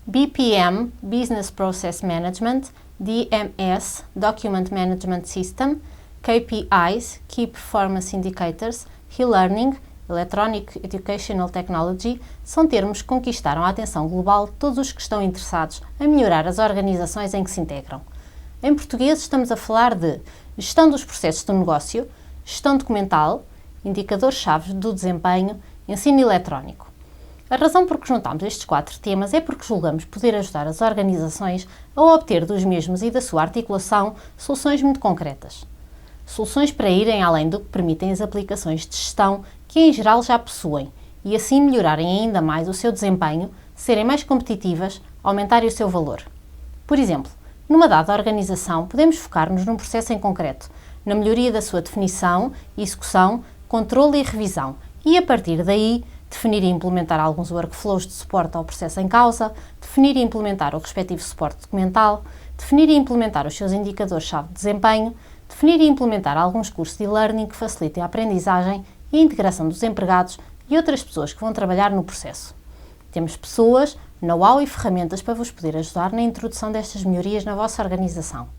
BPM, Business Process Management, DMS, Document Management System, KPIs, Key Performance Indicators, e-learning, Electronic Educational Technology, são termos que conquistaram a atenção global de todos os que estão interessados em melhorar as organizações em que se integram. Em português estamos a falar de gestão dos processos do negócio, gestão documental, indicadores-chave do desempenho, ensino eletrónico. A razão por que juntamos estes 4 temas é porque julgamos poder ajudar as organizações a obter dos mesmos e da sua articulação soluções muito concretas. Soluções para irem além do que permitem as aplicações de gestão que em geral já possuem e assim melhorarem ainda mais o seu desempenho, serem mais competitivas, aumentarem o seu valor. Por exemplo, numa dada organização podemos focar-nos num processo em concreto, na melhoria da sua definição, execução, controle e revisão e, a partir daí, definir e implementar alguns workflows de suporte ao processo em causa, definir e implementar o respectivo suporte documental, definir e implementar os seus indicadores-chave de desempenho, definir e implementar alguns cursos de e-learning que facilitem a aprendizagem e a integração dos empregados e outras pessoas que vão trabalhar no processo. Temos pessoas, know-how e ferramentas para vos poder ajudar na introdução destas melhorias na vossa organização.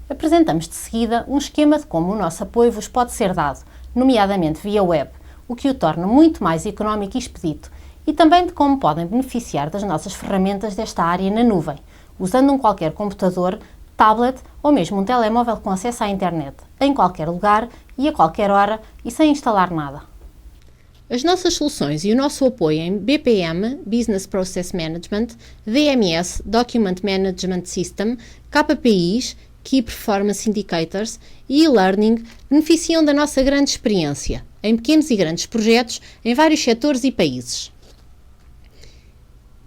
Apresentamos de seguida um esquema de como o nosso apoio vos pode ser dado, nomeadamente via web, o que o torna muito mais económico e expedito, e também de como podem beneficiar das nossas ferramentas desta área na nuvem, usando um qualquer computador, tablet ou mesmo um telemóvel com acesso à internet, em qualquer lugar e a qualquer hora e sem instalar nada. As nossas soluções e o nosso apoio em BPM, Business Process Management, DMS, Document Management System, KPIs, Key Performance Indicators e e-learning beneficiam da nossa grande experiência em pequenos e grandes projetos em vários setores e países.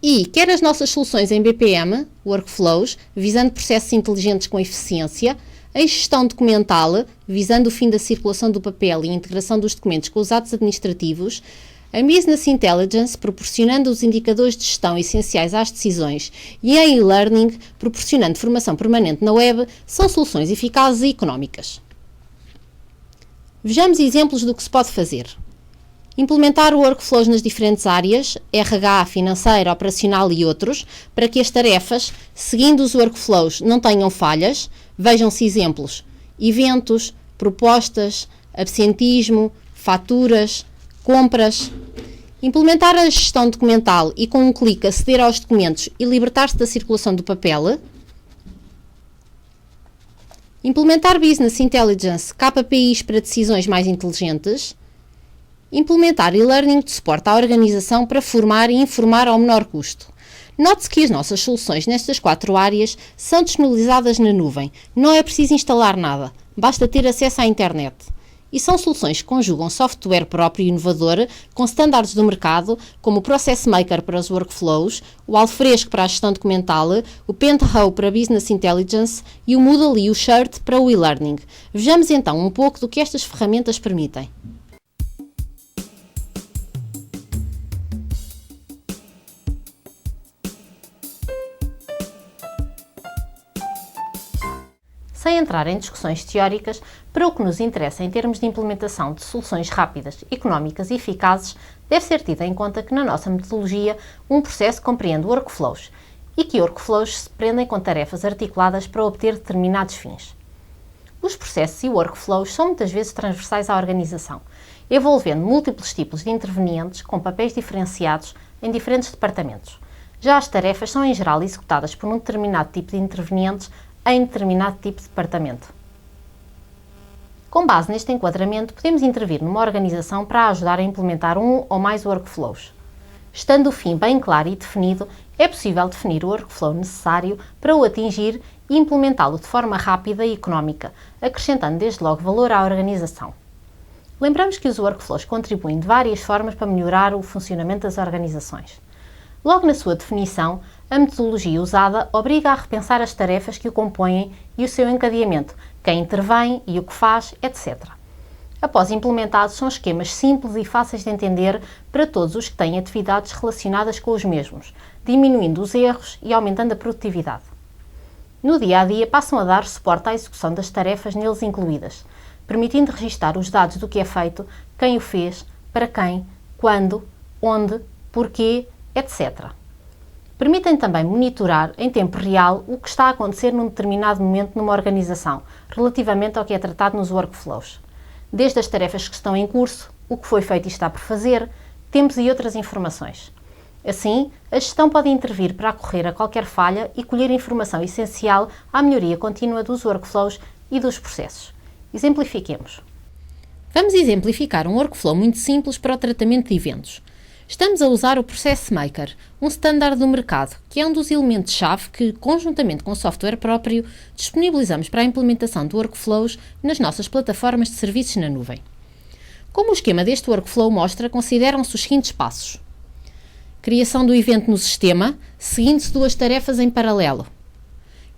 E quer as nossas soluções em BPM, Workflows, visando processos inteligentes com eficiência, em gestão documental, visando o fim da circulação do papel e a integração dos documentos com os atos administrativos, em Business Intelligence, proporcionando os indicadores de gestão essenciais às decisões, e em e-learning, proporcionando formação permanente na web, são soluções eficazes e económicas. Vejamos exemplos do que se pode fazer. Implementar workflows nas diferentes áreas, RH, financeira, operacional e outros, para que as tarefas, seguindo os workflows, não tenham falhas. Vejam-se exemplos: eventos, propostas, absentismo, faturas, compras. Implementar a gestão documental e com um clique aceder aos documentos e libertar-se da circulação do papel. Implementar Business Intelligence, KPIs para decisões mais inteligentes. Implementar e-learning de suporte à organização para formar e informar ao menor custo. Note-se que as nossas soluções nestas 4 áreas são disponibilizadas na nuvem. Não é preciso instalar nada, basta ter acesso à internet. E são soluções que conjugam software próprio e inovador com standards do mercado, como o Process Maker para os workflows, o Alfresco para a gestão documental, o Pentaho para Business Intelligence e o Moodle e o Shirt para o e-learning. Vejamos então um pouco do que estas ferramentas permitem. Sem entrar em discussões teóricas, para o que nos interessa em termos de implementação de soluções rápidas, económicas e eficazes, deve ser tido em conta que na nossa metodologia um processo compreende workflows e que workflows se prendem com tarefas articuladas para obter determinados fins. Os processos e workflows são muitas vezes transversais à organização, envolvendo múltiplos tipos de intervenientes com papéis diferenciados em diferentes departamentos. Já as tarefas são em geral executadas por um determinado tipo de intervenientes em determinado tipo de departamento. Com base neste enquadramento, podemos intervir numa organização para ajudar a implementar um ou mais workflows. Estando o fim bem claro e definido, é possível definir o workflow necessário para o atingir e implementá-lo de forma rápida e económica, acrescentando desde logo valor à organização. Lembramos que os workflows contribuem de várias formas para melhorar o funcionamento das organizações. Logo na sua definição, a metodologia usada obriga a repensar as tarefas que o compõem e o seu encadeamento, quem intervém e o que faz, etc. Após implementados, são esquemas simples e fáceis de entender para todos os que têm atividades relacionadas com os mesmos, diminuindo os erros e aumentando a produtividade. No dia a dia, passam a dar suporte à execução das tarefas neles incluídas, permitindo registar os dados do que é feito, quem o fez, para quem, quando, onde, porquê, etc. Permitem também monitorar em tempo real o que está a acontecer num determinado momento numa organização, relativamente ao que é tratado nos workflows. Desde as tarefas que estão em curso, o que foi feito e está por fazer, tempos e outras informações. Assim, a gestão pode intervir para acorrer a qualquer falha e colher informação essencial à melhoria contínua dos workflows e dos processos. Exemplifiquemos. Vamos exemplificar um workflow muito simples para o tratamento de eventos. Estamos a usar o Process Maker, um standard do mercado, que é um dos elementos-chave que, conjuntamente com o software próprio, disponibilizamos para a implementação de workflows nas nossas plataformas de serviços na nuvem. Como o esquema deste workflow mostra, consideram-se os seguintes passos. Criação do evento no sistema, seguindo-se duas tarefas em paralelo.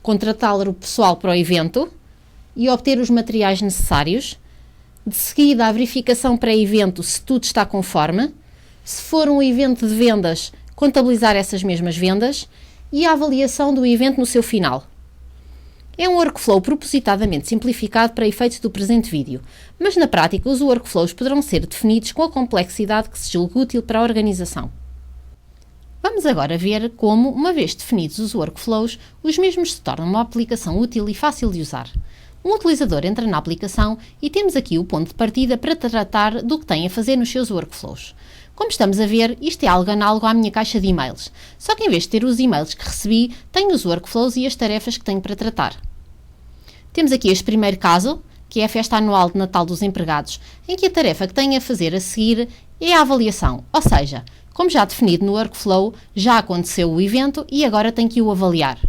Contratar o pessoal para o evento e obter os materiais necessários. De seguida, a verificação pré-evento se tudo está conforme. Se for um evento de vendas, contabilizar essas mesmas vendas. E a avaliação do evento no seu final. É um workflow propositadamente simplificado para efeitos do presente vídeo, mas na prática os workflows poderão ser definidos com a complexidade que se julgue útil para a organização. Vamos agora ver como, uma vez definidos os workflows, os mesmos se tornam uma aplicação útil e fácil de usar. Um utilizador entra na aplicação e temos aqui o ponto de partida para tratar do que tem a fazer nos seus workflows. Como estamos a ver, isto é algo análogo à minha caixa de e-mails, só que em vez de ter os e-mails que recebi, tenho os workflows e as tarefas que tenho para tratar. Temos aqui este primeiro caso, que é a festa anual de Natal dos empregados, em que a tarefa que tenho a fazer a seguir é a avaliação, ou seja, como já definido no workflow, já aconteceu o evento e agora tenho que o avaliar.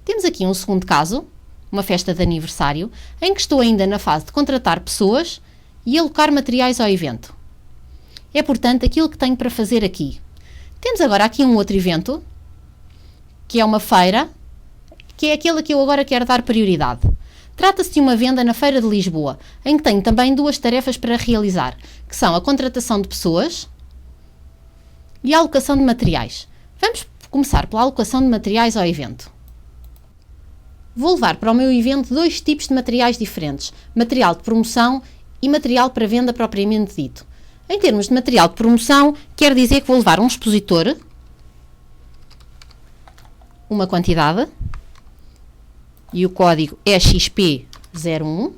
Temos aqui um segundo caso, uma festa de aniversário, em que estou ainda na fase de contratar pessoas e alocar materiais ao evento. É, portanto, aquilo que tenho para fazer aqui. Temos agora aqui um outro evento, que é uma feira, que é aquele a que eu agora quero dar prioridade. Trata-se de uma venda na Feira de Lisboa, em que tenho também duas tarefas para realizar, que são a contratação de pessoas e a alocação de materiais. Vamos começar pela alocação de materiais ao evento. Vou levar para o meu evento dois tipos de materiais diferentes, material de promoção e material para venda propriamente dito. Em termos de material de promoção, quer dizer que vou levar um expositor, uma quantidade, e o código é XP01.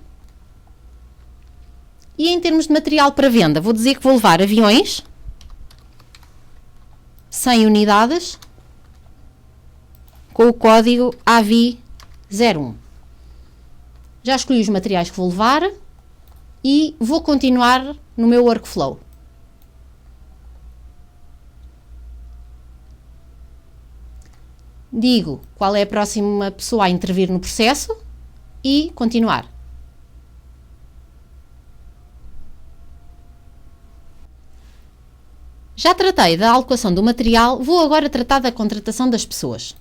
E em termos de material para venda, vou dizer que vou levar aviões, 100 unidades, com o código AVI01. Já escolhi os materiais que vou levar e vou continuar no meu workflow. Digo qual é a próxima pessoa a intervir no processo e continuar. Já tratei da alocação do material, vou agora tratar da contratação das pessoas.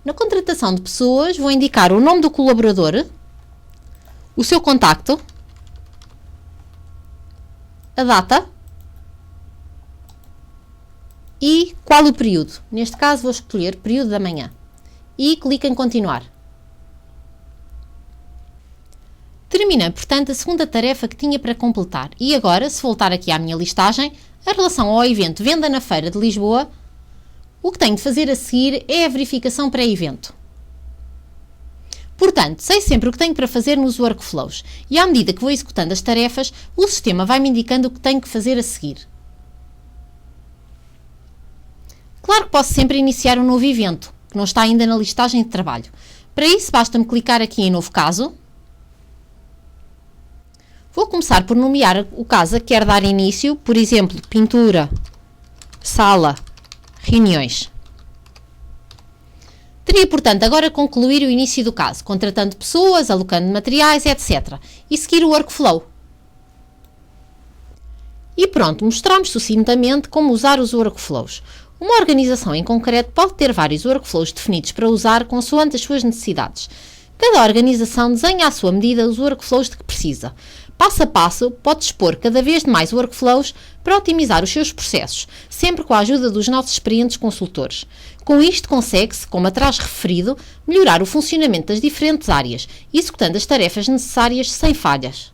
Na contratação de pessoas, vou indicar o nome do colaborador, o seu contacto, a data e qual o período. Neste caso vou escolher período da manhã e clico em continuar. Terminei, portanto, a segunda tarefa que tinha para completar e agora, se voltar aqui à minha listagem, em relação ao evento Venda na Feira de Lisboa, o que tenho de fazer a seguir é a verificação pré-evento. Portanto, sei sempre o que tenho para fazer nos workflows e à medida que vou executando as tarefas, o sistema vai-me indicando o que tenho que fazer a seguir. Claro que posso sempre iniciar um novo evento, que não está ainda na listagem de trabalho. Para isso, basta-me clicar aqui em Novo Caso. Vou começar por nomear o caso a que quero dar início, por exemplo, pintura, sala, reuniões. Teria, portanto, agora concluir o início do caso, contratando pessoas, alocando materiais, etc. E seguir o workflow. E pronto, mostramos sucintamente como usar os workflows. Uma organização em concreto pode ter vários workflows definidos para usar consoante as suas necessidades. Cada organização desenha à sua medida os workflows de que precisa. Passo a passo, pode dispor cada vez de mais workflows para otimizar os seus processos, sempre com a ajuda dos nossos experientes consultores. Com isto consegue-se, como atrás referido, melhorar o funcionamento das diferentes áreas, executando as tarefas necessárias sem falhas.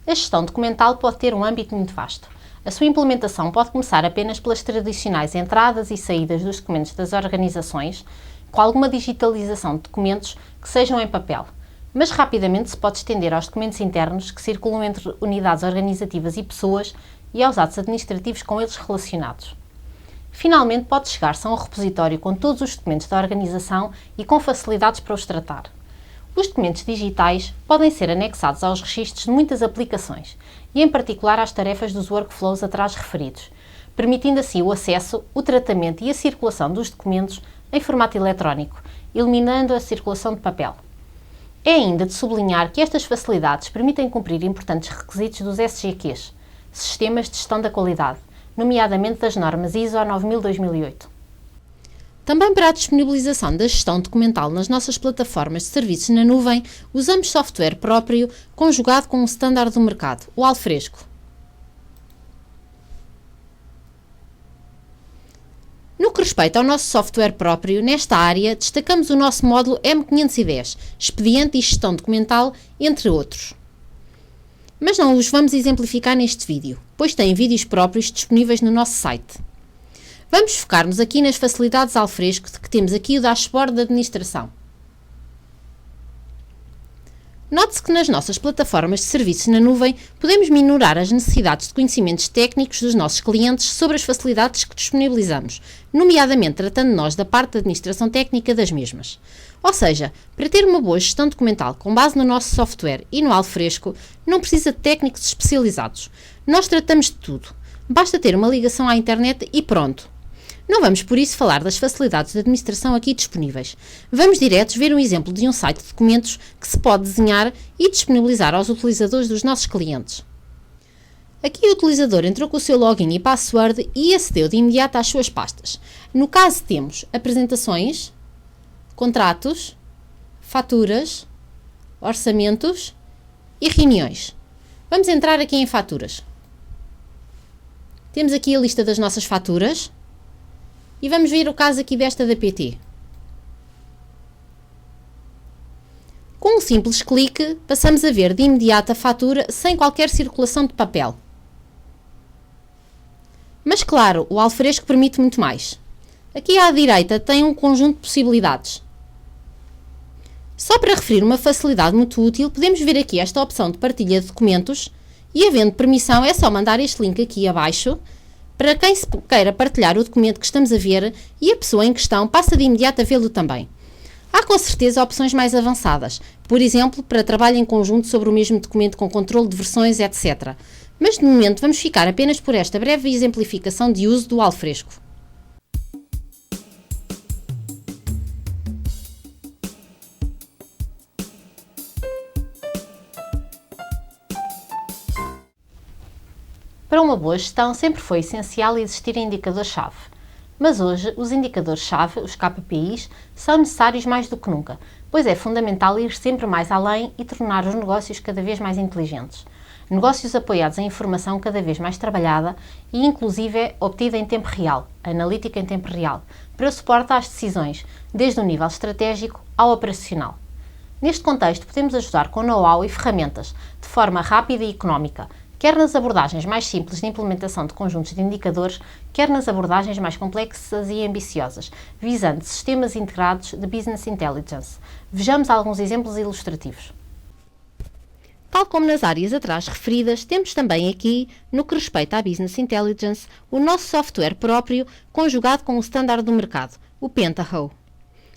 A gestão documental pode ter um âmbito muito vasto. A sua implementação pode começar apenas pelas tradicionais entradas e saídas dos documentos das organizações, com alguma digitalização de documentos que sejam em papel, mas rapidamente se pode estender aos documentos internos que circulam entre unidades organizativas e pessoas e aos atos administrativos com eles relacionados. Finalmente, pode chegar-se a um repositório com todos os documentos da organização e com facilidades para os tratar. Os documentos digitais podem ser anexados aos registros de muitas aplicações e, em particular, às tarefas dos workflows atrás referidos, permitindo assim o acesso, o tratamento e a circulação dos documentos em formato eletrónico, eliminando a circulação de papel. É ainda de sublinhar que estas facilidades permitem cumprir importantes requisitos dos SGQs, Sistemas de Gestão da Qualidade, nomeadamente das normas ISO 9000-2008. Também para a disponibilização da gestão documental nas nossas plataformas de serviços na nuvem, usamos software próprio conjugado com um standard do mercado, o Alfresco. No que respeita ao nosso software próprio, nesta área destacamos o nosso módulo M510, Expediente e Gestão Documental, entre outros. Mas não os vamos exemplificar neste vídeo, pois têm vídeos próprios disponíveis no nosso site. Vamos focar-nos aqui nas facilidades Alfresco, de que temos aqui o dashboard de administração. Note-se que nas nossas plataformas de serviços na nuvem podemos minorar as necessidades de conhecimentos técnicos dos nossos clientes sobre as facilidades que disponibilizamos, nomeadamente tratando nós da parte da administração técnica das mesmas. Ou seja, para ter uma boa gestão documental com base no nosso software e no Alfresco, não precisa de técnicos especializados. Nós tratamos de tudo. Basta ter uma ligação à internet e pronto. Não vamos por isso falar das facilidades de administração aqui disponíveis. Vamos diretos ver um exemplo de um site de documentos que se pode desenhar e disponibilizar aos utilizadores dos nossos clientes. Aqui o utilizador entrou com o seu login e password e acedeu de imediato às suas pastas. No caso temos apresentações, contratos, faturas, orçamentos e reuniões. Vamos entrar aqui em faturas. Temos aqui a lista das nossas faturas. E vamos ver o caso aqui desta da PT. Com um simples clique, passamos a ver de imediato a fatura sem qualquer circulação de papel. Mas claro, o Alfresco permite muito mais. Aqui à direita tem um conjunto de possibilidades. Só para referir uma facilidade muito útil, podemos ver aqui esta opção de partilha de documentos e, havendo permissão, é só mandar este link aqui abaixo para quem se queira partilhar o documento que estamos a ver e a pessoa em questão passa de imediato a vê-lo também. Há com certeza opções mais avançadas, por exemplo, para trabalho em conjunto sobre o mesmo documento com controle de versões, etc. Mas de momento vamos ficar apenas por esta breve exemplificação de uso do Alfresco. Para uma boa gestão sempre foi essencial existirem indicadores-chave, mas hoje os indicadores-chave, os KPIs, são necessários mais do que nunca, pois é fundamental ir sempre mais além e tornar os negócios cada vez mais inteligentes. Negócios apoiados em informação cada vez mais trabalhada e inclusive obtida em tempo real, analítica em tempo real, para suporte às decisões, desde o nível estratégico ao operacional. Neste contexto podemos ajudar com know-how e ferramentas, de forma rápida e económica, quer nas abordagens mais simples de implementação de conjuntos de indicadores, quer nas abordagens mais complexas e ambiciosas, visando sistemas integrados de Business Intelligence. Vejamos alguns exemplos ilustrativos. Tal como nas áreas atrás referidas, temos também aqui, no que respeita à Business Intelligence, o nosso software próprio conjugado com o standard do mercado, o Pentaho.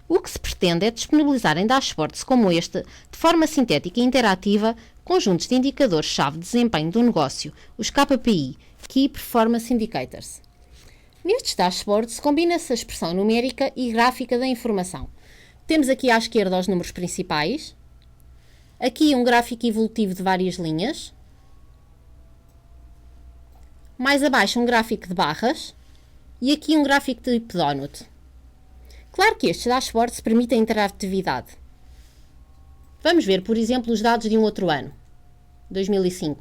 O que se pretende é disponibilizar em dashboards como este, de forma sintética e interativa, conjuntos de indicadores-chave de desempenho do negócio, os KPI, Key Performance Indicators. Nestes dashboards combina-se a expressão numérica e gráfica da informação. Temos aqui à esquerda os números principais, aqui um gráfico evolutivo de várias linhas, mais abaixo um gráfico de barras e aqui um gráfico de tipo donut. Claro que estes dashboards permitem interatividade. Vamos ver, por exemplo, os dados de um outro ano, 2005.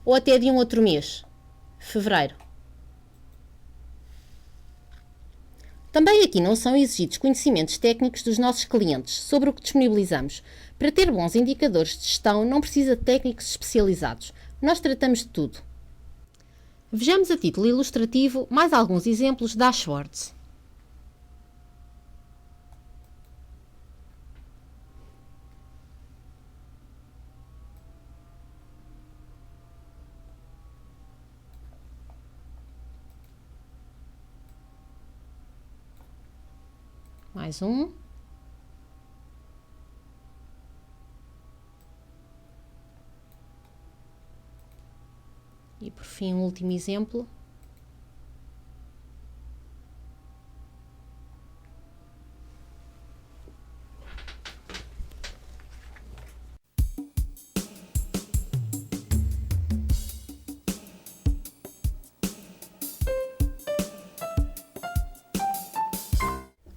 Ou até de um outro mês, fevereiro. Também aqui não são exigidos conhecimentos técnicos dos nossos clientes sobre o que disponibilizamos. Para ter bons indicadores de gestão não precisa de técnicos especializados. Nós tratamos de tudo. Vejamos a título ilustrativo mais alguns exemplos de dashboards. Mais um. E por fim, um último exemplo.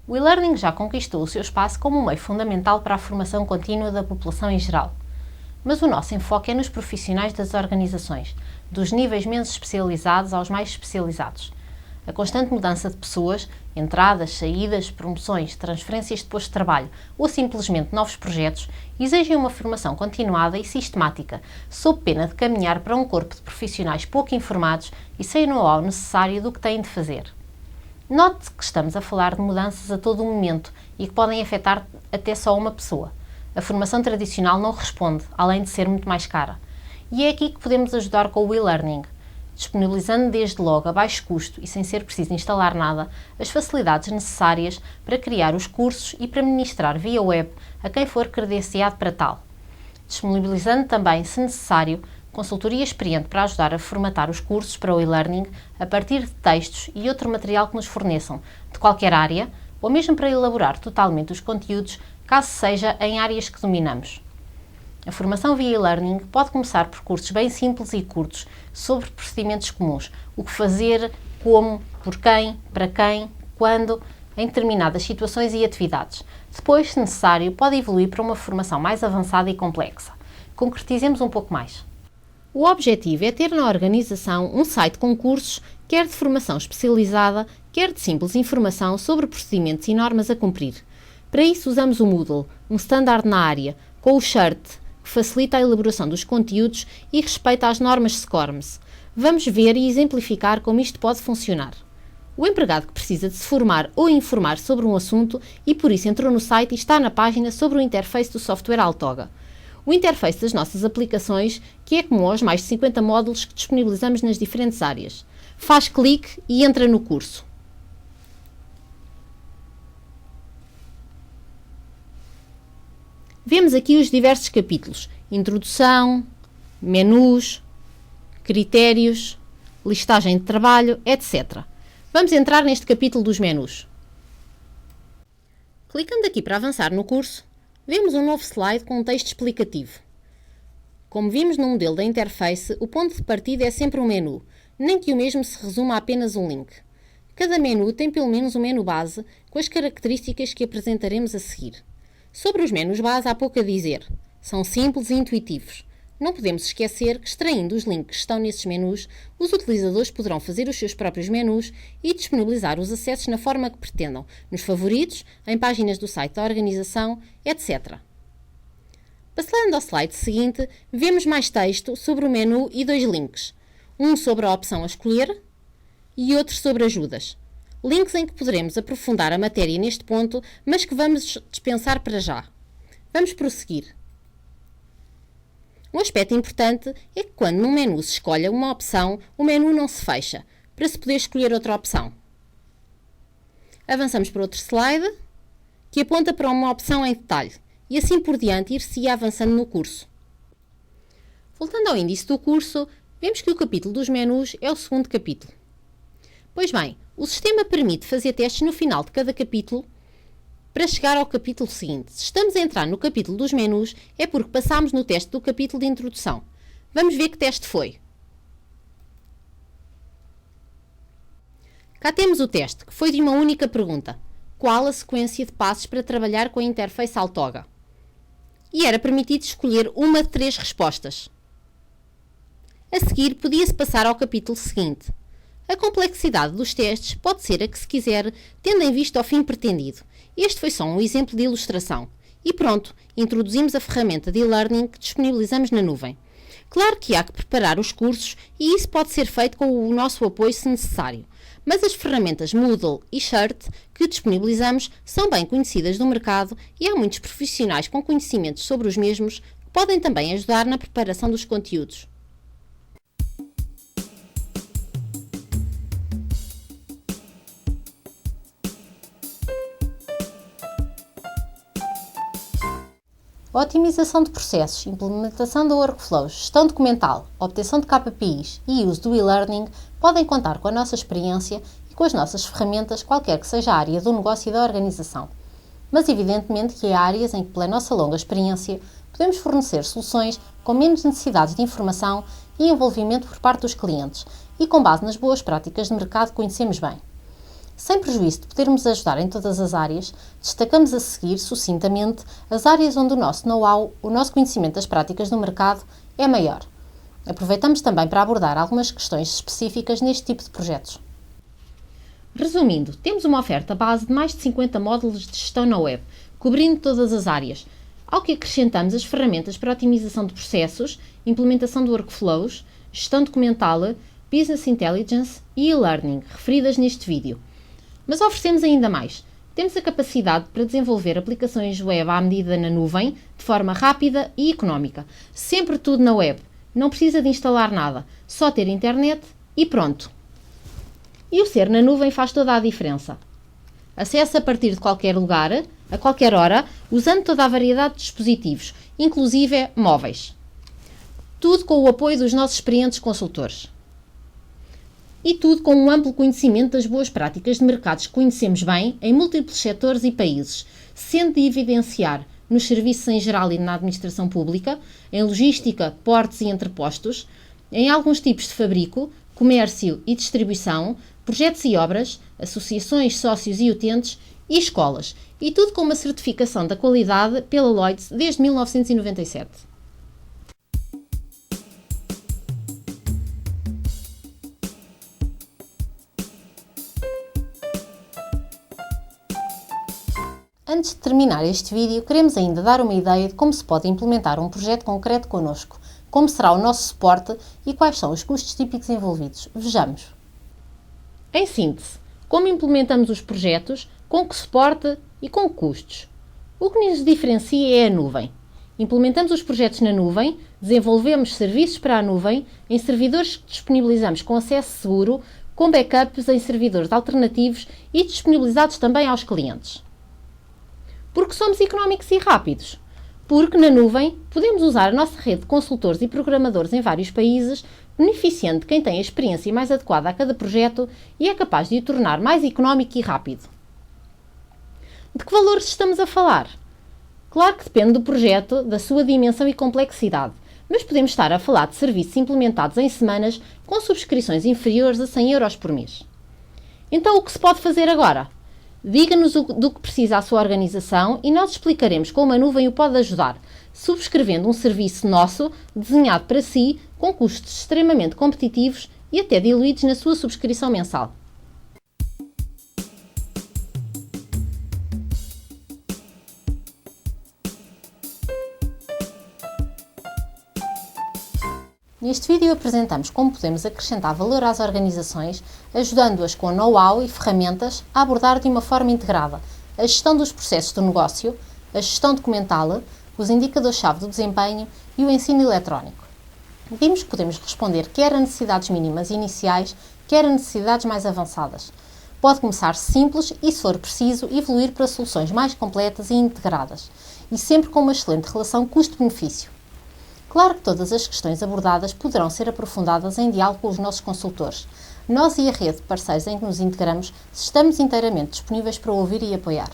O e-learning já conquistou o seu espaço como um meio fundamental para a formação contínua da população em geral. Mas o nosso enfoque é nos profissionais das organizações, dos níveis menos especializados aos mais especializados. A constante mudança de pessoas, entradas, saídas, promoções, transferências de posto de trabalho ou simplesmente novos projetos, exigem uma formação continuada e sistemática, sob pena de caminhar para um corpo de profissionais pouco informados e sem o know-how necessário do que têm de fazer. Note que estamos a falar de mudanças a todo o momento e que podem afetar até só uma pessoa. A formação tradicional não responde, além de ser muito mais cara. E é aqui que podemos ajudar com o e-learning, disponibilizando desde logo a baixo custo e sem ser preciso instalar nada, as facilidades necessárias para criar os cursos e para ministrar via web a quem for credenciado para tal. Disponibilizando também, se necessário, consultoria experiente para ajudar a formatar os cursos para o e-learning a partir de textos e outro material que nos forneçam, de qualquer área, ou mesmo para elaborar totalmente os conteúdos, caso seja em áreas que dominamos. A formação via e-learning pode começar por cursos bem simples e curtos sobre procedimentos comuns, o que fazer, como, por quem, para quem, quando, em determinadas situações e atividades. Depois, se necessário, pode evoluir para uma formação mais avançada e complexa. Concretizemos um pouco mais. O objetivo é ter na organização um site com cursos, quer de formação especializada, quer de simples informação sobre procedimentos e normas a cumprir. Para isso usamos o Moodle, um standard na área, com o Shirt, que facilita a elaboração dos conteúdos e respeita as normas SCORMS. Vamos ver e exemplificar como isto pode funcionar. O empregado que precisa de se formar ou informar sobre um assunto e por isso entrou no site e está na página sobre o interface do software Altoga. O interface das nossas aplicações, que é comum aos mais de 50 módulos que disponibilizamos nas diferentes áreas. Faz clique e entra no curso. Vemos aqui os diversos capítulos: introdução, menus, critérios, listagem de trabalho, etc. Vamos entrar neste capítulo dos menus. Clicando aqui para avançar no curso, vemos um novo slide com um texto explicativo. Como vimos no modelo da interface, o ponto de partida é sempre um menu, nem que o mesmo se resuma a apenas um link. Cada menu tem pelo menos um menu base com as características que apresentaremos a seguir. Sobre os menus base há pouco a dizer. São simples e intuitivos. Não podemos esquecer que, extraindo os links que estão nesses menus, os utilizadores poderão fazer os seus próprios menus e disponibilizar os acessos na forma que pretendam, nos favoritos, em páginas do site da organização, etc. Passando ao slide seguinte, vemos mais texto sobre o menu e dois links. Um sobre a opção a escolher e outro sobre ajudas. Links em que poderemos aprofundar a matéria neste ponto, mas que vamos dispensar para já. Vamos prosseguir. Um aspecto importante é que quando num menu se escolha uma opção, o menu não se fecha, para se poder escolher outra opção. Avançamos para outro slide, que aponta para uma opção em detalhe, e assim por diante ir-se avançando no curso. Voltando ao índice do curso, vemos que o capítulo dos menus é o segundo capítulo. Pois bem, o sistema permite fazer testes no final de cada capítulo para chegar ao capítulo seguinte. Se estamos a entrar no capítulo dos menus, é porque passámos no teste do capítulo de introdução. Vamos ver que teste foi. Cá temos o teste, que foi de uma única pergunta. Qual a sequência de passos para trabalhar com a interface Altoga? E era permitido escolher uma de 3 respostas. A seguir, podia-se passar ao capítulo seguinte. A complexidade dos testes pode ser a que se quiser, tendo em vista o fim pretendido. Este foi só um exemplo de ilustração. E pronto, introduzimos a ferramenta de e-learning que disponibilizamos na nuvem. Claro que há que preparar os cursos e isso pode ser feito com o nosso apoio se necessário. Mas as ferramentas Moodle e Chart que disponibilizamos são bem conhecidas do mercado e há muitos profissionais com conhecimentos sobre os mesmos que podem também ajudar na preparação dos conteúdos. Otimização de processos, implementação de workflows, gestão documental, obtenção de KPIs e uso do e-learning podem contar com a nossa experiência e com as nossas ferramentas, qualquer que seja a área do negócio e da organização. Mas evidentemente que há áreas em que, pela nossa longa experiência, podemos fornecer soluções com menos necessidades de informação e envolvimento por parte dos clientes e com base nas boas práticas de mercado que conhecemos bem. Sem prejuízo de podermos ajudar em todas as áreas, destacamos a seguir, sucintamente, as áreas onde o nosso know-how, o nosso conhecimento das práticas do mercado é maior. Aproveitamos também para abordar algumas questões específicas neste tipo de projetos. Resumindo, temos uma oferta base de mais de 50 módulos de gestão na web, cobrindo todas as áreas, ao que acrescentamos as ferramentas para otimização de processos, implementação de workflows, gestão documental, business intelligence e e-learning, referidas neste vídeo. Mas oferecemos ainda mais. Temos a capacidade para desenvolver aplicações web à medida na nuvem, de forma rápida e económica. Sempre tudo na web. Não precisa de instalar nada. Só ter internet e pronto. E o ser na nuvem faz toda a diferença. Acesse a partir de qualquer lugar, a qualquer hora, usando toda a variedade de dispositivos, inclusive móveis. Tudo com o apoio dos nossos experientes consultores. E tudo com um amplo conhecimento das boas práticas de mercados que conhecemos bem em múltiplos setores e países, sendo de evidenciar nos serviços em geral e na administração pública, em logística, portos e entrepostos, em alguns tipos de fabrico, comércio e distribuição, projetos e obras, associações, sócios e utentes e escolas, e tudo com uma certificação da qualidade pela Lloyds desde 1997. Antes de terminar este vídeo, queremos ainda dar uma ideia de como se pode implementar um projeto concreto connosco, como será o nosso suporte e quais são os custos típicos envolvidos. Vejamos. Em síntese, como implementamos os projetos, com que suporte e com que custos. O que nos diferencia é a nuvem. Implementamos os projetos na nuvem, desenvolvemos serviços para a nuvem, em servidores que disponibilizamos com acesso seguro, com backups em servidores alternativos e disponibilizados também aos clientes. Porque somos económicos e rápidos. Porque na nuvem podemos usar a nossa rede de consultores e programadores em vários países, beneficiando quem tem a experiência mais adequada a cada projeto e é capaz de o tornar mais económico e rápido. De que valores estamos a falar? Claro que depende do projeto, da sua dimensão e complexidade, mas podemos estar a falar de serviços implementados em semanas com subscrições inferiores a 100 € por mês. Então o que se pode fazer agora? Diga-nos do que precisa a sua organização e nós explicaremos como a nuvem o pode ajudar, subscrevendo um serviço nosso, desenhado para si, com custos extremamente competitivos e até diluídos na sua subscrição mensal. Neste vídeo apresentamos como podemos acrescentar valor às organizações, ajudando-as com know-how e ferramentas a abordar de uma forma integrada a gestão dos processos do negócio, a gestão documental, os indicadores-chave do desempenho e o ensino eletrónico. Vimos que podemos responder quer a necessidades mínimas iniciais, quer a necessidades mais avançadas. Pode começar simples e, se for preciso, evoluir para soluções mais completas e integradas, e sempre com uma excelente relação custo-benefício. Claro que todas as questões abordadas poderão ser aprofundadas em diálogo com os nossos consultores. Nós e a rede de parceiros em que nos integramos estamos inteiramente disponíveis para ouvir e apoiar.